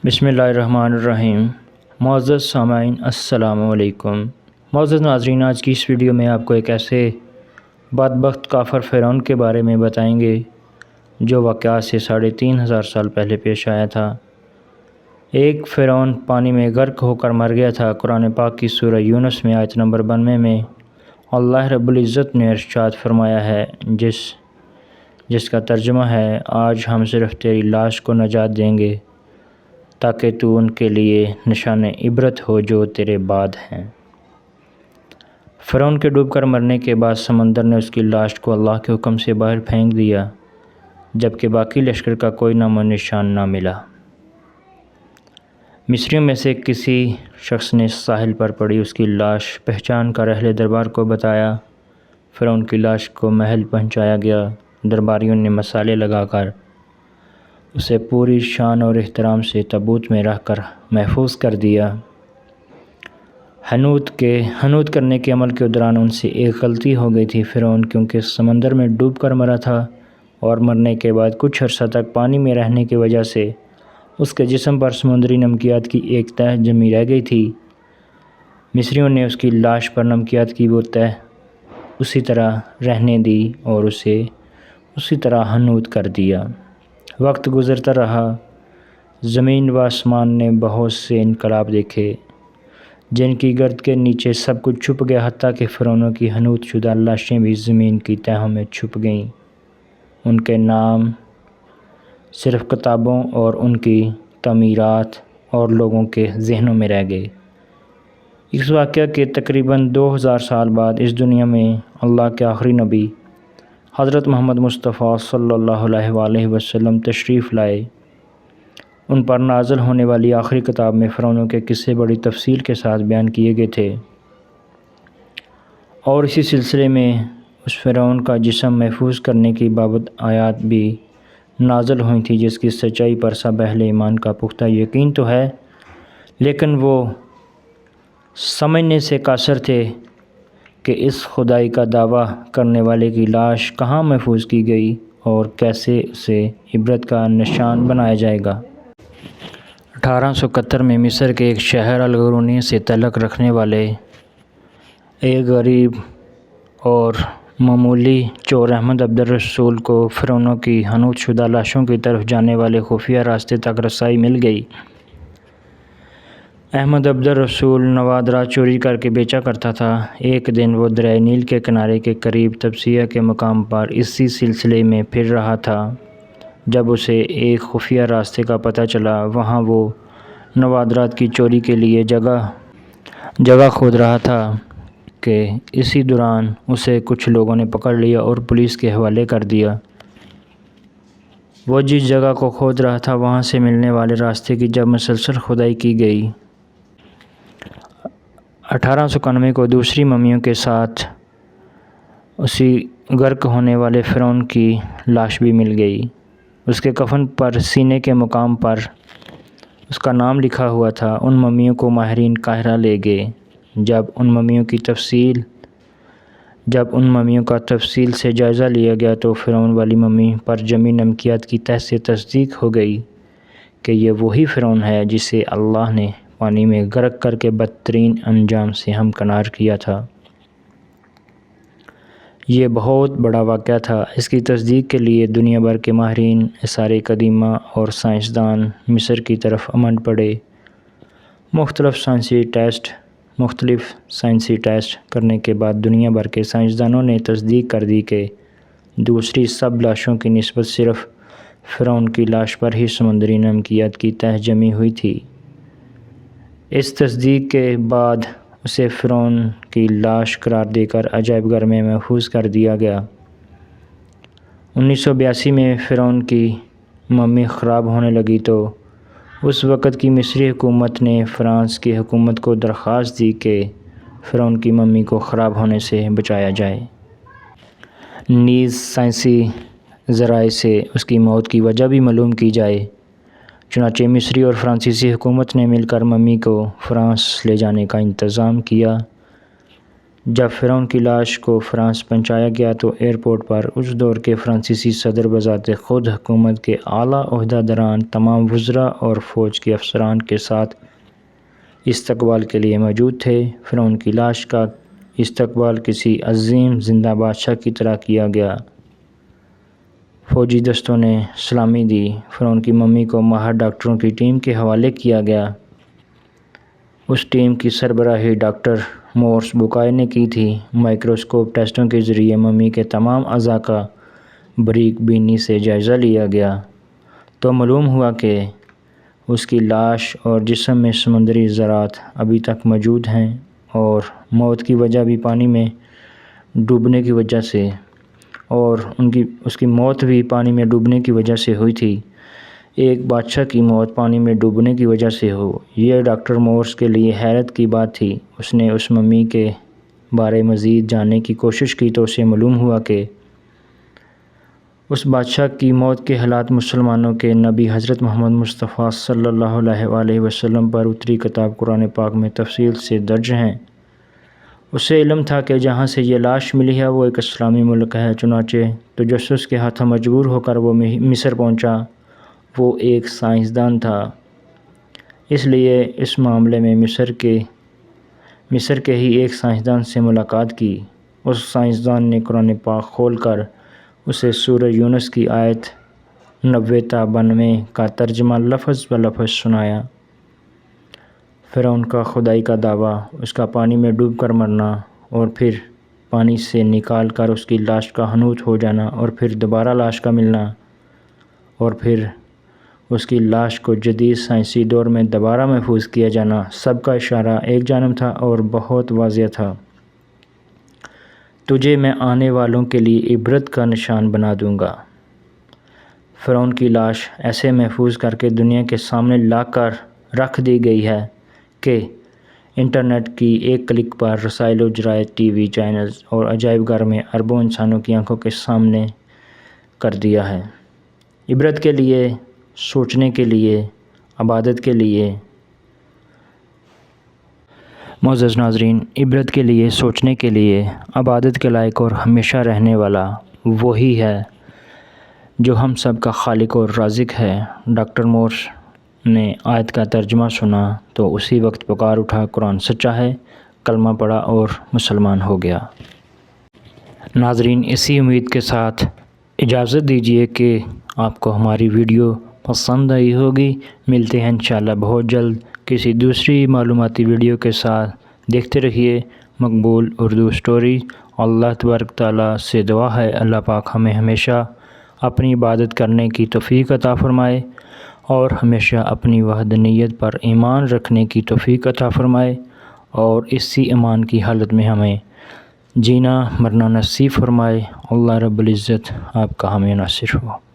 بسم اللہ الرحمن الرحیم۔ معزز سامعین السلام علیکم۔ معزز ناظرین، آج کی اس ویڈیو میں آپ کو ایک ایسے بدبخت کافر فرعون کے بارے میں بتائیں گے جو واقعات سے 3500 سال پہلے پیش آیا تھا۔ ایک فرعون پانی میں غرق ہو کر مر گیا تھا۔ قرآن پاک کی سورہ یونس میں آیت نمبر 92 میں اللہ رب العزت نے ارشاد فرمایا ہے جس کا ترجمہ ہے، آج ہم صرف تیری لاش کو نجات دیں گے تاکہ تو ان کے لیے نشان عبرت ہو جو تیرے بعد ہیں۔ فرعون کے ڈوب کر مرنے کے بعد سمندر نے اس کی لاش کو اللہ کے حکم سے باہر پھینک دیا، جبکہ باقی لشکر کا کوئی نام و نشان نہ ملا۔ مصریوں میں سے کسی شخص نے ساحل پر پڑی اس کی لاش پہچان کر اہل دربار کو بتایا۔ فرعون کی لاش کو محل پہنچایا گیا۔ درباریوں نے مسالے لگا کر اسے پوری شان اور احترام سے تابوت میں رکھ کر محفوظ کر دیا۔ حنوط کرنے کے عمل کے دوران ان سے ایک غلطی ہو گئی تھی۔ فرعون کیونکہ سمندر میں ڈوب کر مرا تھا اور مرنے کے بعد کچھ عرصہ تک پانی میں رہنے کی وجہ سے اس کے جسم پر سمندری نمکیات کی ایک تہ جمی رہ گئی تھی۔ مصریوں نے اس کی لاش پر نمکیات کی وہ تہ اسی طرح رہنے دی اور اسے اسی طرح حنوط کر دیا۔ وقت گزرتا رہا، زمین و آسمان نے بہت سے انقلاب دیکھے جن کی گرد کے نیچے سب کچھ چھپ گیا، حتیٰ کہ فرعونوں کی حنوط شدہ لاشیں بھی زمین کی تہوں میں چھپ گئیں۔ ان کے نام صرف کتابوں اور ان کی تعمیرات اور لوگوں کے ذہنوں میں رہ گئے۔ اس واقعہ کے تقریباً 2000 سال بعد اس دنیا میں اللہ کے آخری نبی حضرت محمد مصطفیٰ صلی اللہ علیہ وآلہ وسلم تشریف لائے۔ ان پر نازل ہونے والی آخری کتاب میں فرعونوں کے قصے بڑی تفصیل کے ساتھ بیان کیے گئے تھے، اور اسی سلسلے میں اس فرعون کا جسم محفوظ کرنے کی بابت آیات بھی نازل ہوئی تھیں، جس کی سچائی پر سب اہل ایمان کا پختہ یقین تو ہے، لیکن وہ سمجھنے سے قاصر تھے کہ اس خدائی کا دعویٰ کرنے والے کی لاش کہاں محفوظ کی گئی اور کیسے اسے عبرت کا نشان بنایا جائے گا۔ 1871 میں مصر کے ایک شہر القرونیہ سے تعلق رکھنے والے ایک غریب اور معمولی چور احمد عبد الرسول کو فرعونوں کی حنوط شدہ لاشوں کی طرف جانے والے خفیہ راستے تک رسائی مل گئی۔ احمد عبد الرسول نوادرات چوری کر کے بیچا کرتا تھا۔ ایک دن وہ دریائے نیل کے کنارے کے قریب تبصیہ کے مقام پر اسی سلسلے میں پھر رہا تھا جب اسے ایک خفیہ راستے کا پتہ چلا۔ وہاں وہ نوادرات کی چوری کے لیے جگہ کھود رہا تھا کہ اسی دوران اسے کچھ لوگوں نے پکڑ لیا اور پولیس کے حوالے کر دیا۔ وہ جس جگہ کو کھود رہا تھا وہاں سے ملنے والے راستے کی جب مسلسل کھدائی کی گئی، 1891 کو دوسری ممیوں کے ساتھ اسی غرق ہونے والے فرعون کی لاش بھی مل گئی۔ اس کے کفن پر سینے کے مقام پر اس کا نام لکھا ہوا تھا۔ ان ممیوں کو ماہرین قاہرہ لے گئے۔ جب ان ممیوں کا تفصیل سے جائزہ لیا گیا تو فرعون والی ممی پر جمی نمکیات کی تہ سے تصدیق ہو گئی کہ یہ وہی فرعون ہے جسے اللہ نے پانی میں غرق کر کے بدترین انجام سے ہمکنار کیا تھا۔ یہ بہت بڑا واقعہ تھا۔ اس کی تصدیق کے لیے دنیا بھر کے ماہرین آثار قدیمہ اور سائنسدان مصر کی طرف امنڈ پڑے۔ مختلف سائنسی ٹیسٹ کرنے کے بعد دنیا بھر کے سائنسدانوں نے تصدیق کر دی کہ دوسری سب لاشوں کی نسبت صرف فرعون کی لاش پر ہی سمندری نمکیات کی تہ جمی ہوئی تھی۔ اس تصدیق کے بعد اسے فرعون کی لاش قرار دے کر عجائب گھر میں محفوظ کر دیا گیا۔ 1982 میں فرعون کی ممی خراب ہونے لگی تو اس وقت کی مصری حکومت نے فرانس کی حکومت کو درخواست دی کہ فرعون کی ممی کو خراب ہونے سے بچایا جائے۔ نیز سائنسی ذرائع سے اس کی موت کی وجہ بھی معلوم کی جائے۔ چنانچہ مصری اور فرانسیسی حکومت نے مل کر ممی کو فرانس لے جانے کا انتظام کیا۔ جب فرعون کی لاش کو فرانس پہنچایا گیا تو ایئرپورٹ پر اس دور کے فرانسیسی صدر بذات خود حکومت کے اعلیٰ عہدیداران، تمام وزراء اور فوج کے افسران کے ساتھ استقبال کے لیے موجود تھے۔ فرعون کی لاش کا استقبال کسی عظیم زندہ بادشاہ کی طرح کیا گیا۔ فوجی دستوں نے سلامی دی۔ فرعون کی ممی کو ماہر ڈاکٹروں کی ٹیم کے حوالے کیا گیا۔ اس ٹیم کی سربراہی ڈاکٹر مورس بوکائے نے کی تھی۔ مائکروسکوپ ٹیسٹوں کے ذریعے ممی کے تمام اعضاء کا باریک بینی سے جائزہ لیا گیا تو معلوم ہوا کہ اس کی لاش اور جسم میں سمندری ذرات ابھی تک موجود ہیں اور موت کی وجہ بھی پانی میں ڈوبنے کی وجہ سے اس کی موت بھی پانی میں ڈوبنے کی وجہ سے ہوئی تھی۔ ایک بادشاہ کی موت پانی میں ڈوبنے کی وجہ سے ہو، یہ ڈاکٹر مورس کے لیے حیرت کی بات تھی۔ اس نے اس ممی کے بارے مزید جاننے کی کوشش کی تو اسے معلوم ہوا کہ اس بادشاہ کی موت کے حالات مسلمانوں کے نبی حضرت محمد مصطفیٰ صلی اللہ علیہ وآلہ وسلم پر اتری کتاب قرآن پاک میں تفصیل سے درج ہیں۔ اسے علم تھا کہ جہاں سے یہ لاش ملی ہے وہ ایک اسلامی ملک ہے، چنانچہ تجسس کے ہاتھوں مجبور ہو کر وہ مصر پہنچا۔ وہ ایک سائنسدان تھا، اس لیے اس معاملے میں مصر کے ہی ایک سائنسدان سے ملاقات کی۔ اس سائنسدان نے قرآن پاک کھول کر اسے سورہ یونس کی آیت 90 تا 92 کا ترجمہ لفظ بہ لفظ سنایا۔ فرعون کا خدائی کا دعویٰ، اس کا پانی میں ڈوب کر مرنا اور پھر پانی سے نکال کر اس کی لاش کا حنوط ہو جانا اور پھر دوبارہ لاش کا ملنا اور پھر اس کی لاش کو جدید سائنسی دور میں دوبارہ محفوظ کیا جانا، سب کا اشارہ ایک جانب تھا اور بہت واضح تھا۔ تجھے میں آنے والوں کے لیے عبرت کا نشان بنا دوں گا۔ فرعون کی لاش ایسے محفوظ کر کے دنیا کے سامنے لا کر رکھ دی گئی ہے کہ انٹرنیٹ کی ایک کلک پر رسائل و جرائد، ٹی وی چینلز اور عجائب گھر میں اربوں انسانوں کی آنکھوں کے سامنے کر دیا ہے۔ عبرت کے لیے، سوچنے کے لیے، عبادت کے لیے۔ معزز ناظرین، عبرت کے لیے، سوچنے کے لیے، عبادت کے لائق اور ہمیشہ رہنے والا وہی ہے جو ہم سب کا خالق اور رازق ہے۔ ڈاکٹر مورس نے آیت کا ترجمہ سنا تو اسی وقت پکار اٹھا، قرآن سچا ہے، کلمہ پڑھا اور مسلمان ہو گیا۔ ناظرین، اسی امید کے ساتھ اجازت دیجیے کہ آپ کو ہماری ویڈیو پسند آئی ہوگی۔ ملتے ہیں انشاءاللہ بہت جلد کسی دوسری معلوماتی ویڈیو کے ساتھ۔ دیکھتے رہیے مقبول اردو سٹوری۔ اللہ تبارک تعالیٰ سے دعا ہے اللہ پاک ہمیں ہمیشہ اپنی عبادت کرنے کی توفیق عطا فرمائے اور ہمیشہ اپنی وحدانیت پر ایمان رکھنے کی توفیق عطا فرمائے اور اسی ایمان کی حالت میں ہمیں جینا مرنا نصیب فرمائے۔ اللہ رب العزت آپ کا ہمیں ناصر ہو۔